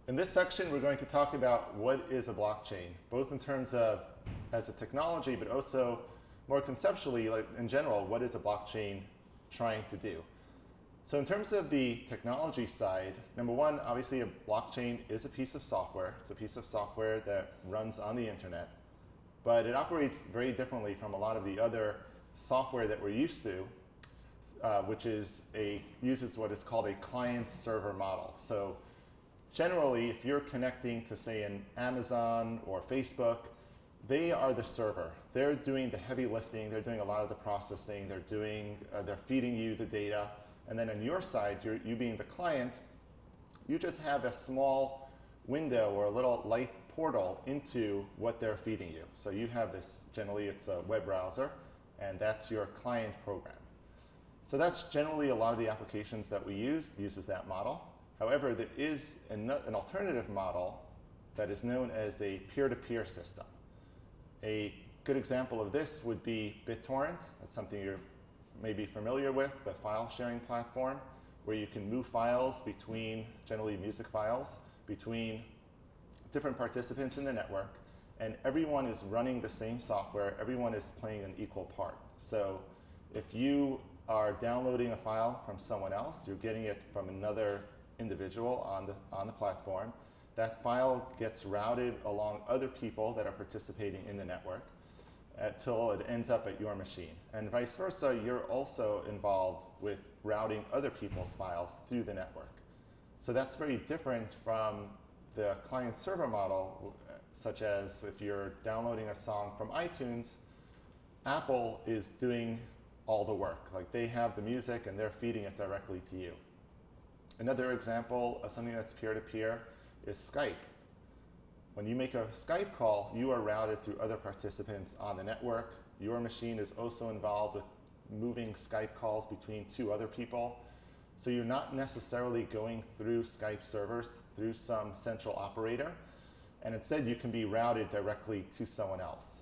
In this section, we're going to talk about what is a blockchain, both in terms of as a technology, but also more conceptually, like in general, what is a blockchain trying to do? So in terms of the technology side, number one, obviously a blockchain is a piece of software. It's a piece of software that runs on the internet, but it operates very differently from a lot of the other software that we're used to, which uses what is called a client-server model. So generally, if you're connecting to, say, an Amazon or Facebook, they are the server. They're doing the heavy lifting. They're doing a lot of the processing. They're feeding you the data. And then on your side, you being the client, you just have a small window or a little light portal into what they're feeding you. So you have this, generally it's a web browser, and that's your client program. So that's generally a lot of the applications that we uses that model. However, there is an alternative model that is known as a peer-to-peer system. A good example of this would be BitTorrent. That's something you're maybe familiar with, the file sharing platform, where you can move files between, generally music files, between different participants in the network, and everyone is running the same software. Everyone is playing an equal part. So if you are downloading a file from someone else, you're getting it from another individual on the platform. That file gets routed along other people that are participating in the network until it ends up at your machine. And vice versa, you're also involved with routing other people's files through the network. So that's very different from the client-server model, such as if you're downloading a song from iTunes, Apple is doing all the work. Like they have the music and they're feeding it directly to you. Another example of something that's peer-to-peer is Skype. When you make a Skype call, you are routed through other participants on the network. Your machine is also involved with moving Skype calls between two other people. So you're not necessarily going through Skype servers through some central operator, and instead you can be routed directly to someone else.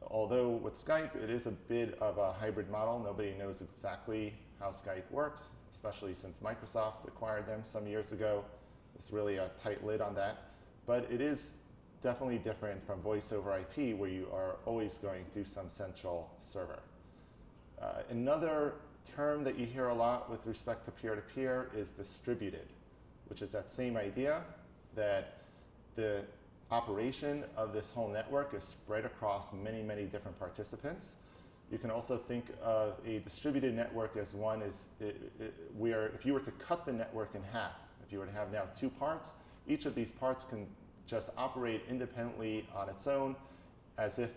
Although with Skype, it is a bit of a hybrid model. Nobody knows exactly how Skype works, especially since Microsoft acquired them some years ago. There's really a tight lid on that. But it is definitely different from voice over IP, where you are always going through some central server. Another term that you hear a lot with respect to peer-to-peer is distributed, which is that same idea that the operation of this whole network is spread across many, many different participants. You can also think of a distributed network as one where if you were to cut the network in half, if you were to have now two parts, each of these parts can just operate independently on its own, as if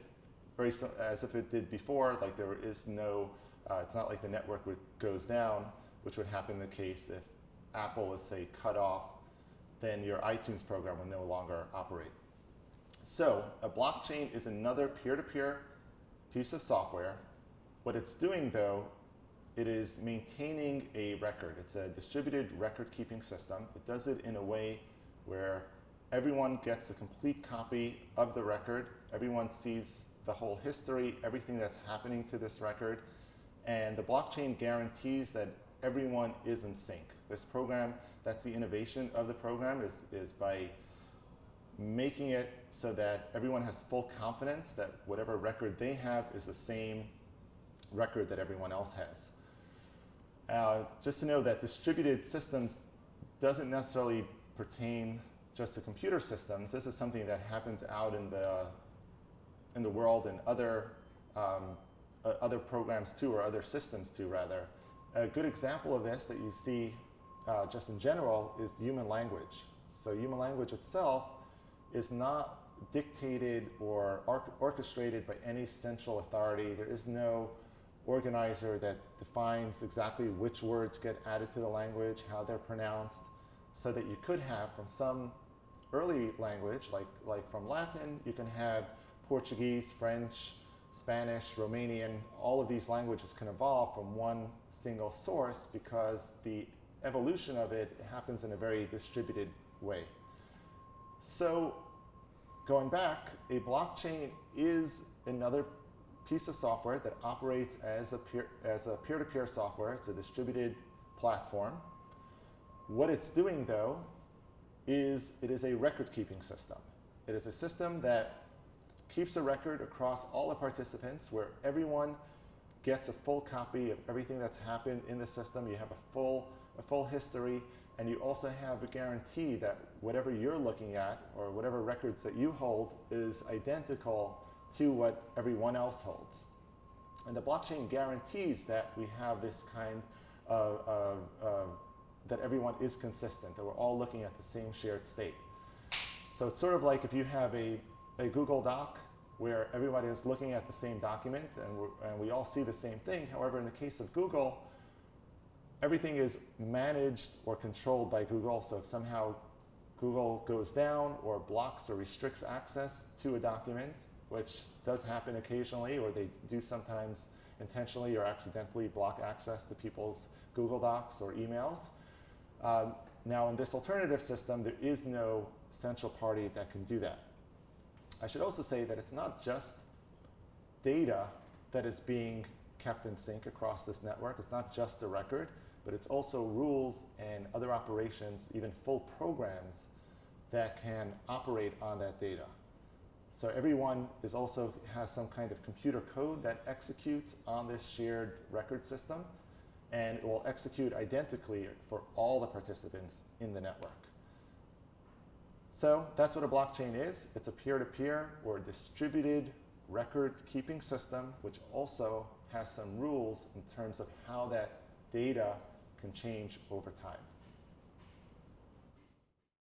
it did before. Like there is no, it's not like the network goes down, which would happen in the case if Apple is, say, cut off, then your iTunes program will no longer operate. So a blockchain is another peer-to-peer piece of software. What it's doing, though, it is maintaining a record. It's a distributed record-keeping system. It does it in a way where everyone gets a complete copy of the record. Everyone sees the whole history, everything that's happening to this record. And the blockchain guarantees that everyone is in sync. This program, that's the innovation of the program, is by making it so that everyone has full confidence that whatever record they have is the same record that everyone else has. Just to know that distributed systems doesn't necessarily pertain just to computer systems. This is something that happens out in the world and other programs too, or other systems too, rather. A good example of this that you see just in general is human language. So human language itself is not dictated or orchestrated by any central authority. There is no organizer that defines exactly which words get added to the language, how they're pronounced, so that you could have from some early language, like from Latin, you can have Portuguese, French, Spanish, Romanian. All of these languages can evolve from one single source because the evolution of it happens in a very distributed way. So going back, a blockchain is another piece of software that operates as a is it is a record-keeping system. It is a system that keeps a record across all the participants where everyone gets a full copy of everything that's happened in the system. You have a full history, and you also have a guarantee that whatever you're looking at or whatever records that you hold is identical to what everyone else holds. And the blockchain guarantees that we have this kind of, that everyone is consistent, that we're all looking at the same shared state. So it's sort of like if you have a Google Doc where everybody is looking at the same document and we all see the same thing. However, in the case of Google, everything is managed or controlled by Google. So if somehow Google goes down or blocks or restricts access to a document, which does happen occasionally, or they do sometimes intentionally or accidentally block access to people's Google Docs or emails. Now in this alternative system, there is no central party that can do that. I should also say that it's not just data that is being kept in sync across this network. It's not just the record, but it's also rules and other operations, even full programs that can operate on that data. So everyone is also has some kind of computer code that executes on this shared record system, and it will execute identically for all the participants in the network. So that's what a blockchain is. It's a peer-to-peer or distributed record-keeping system, which also has some rules in terms of how that data can change over time.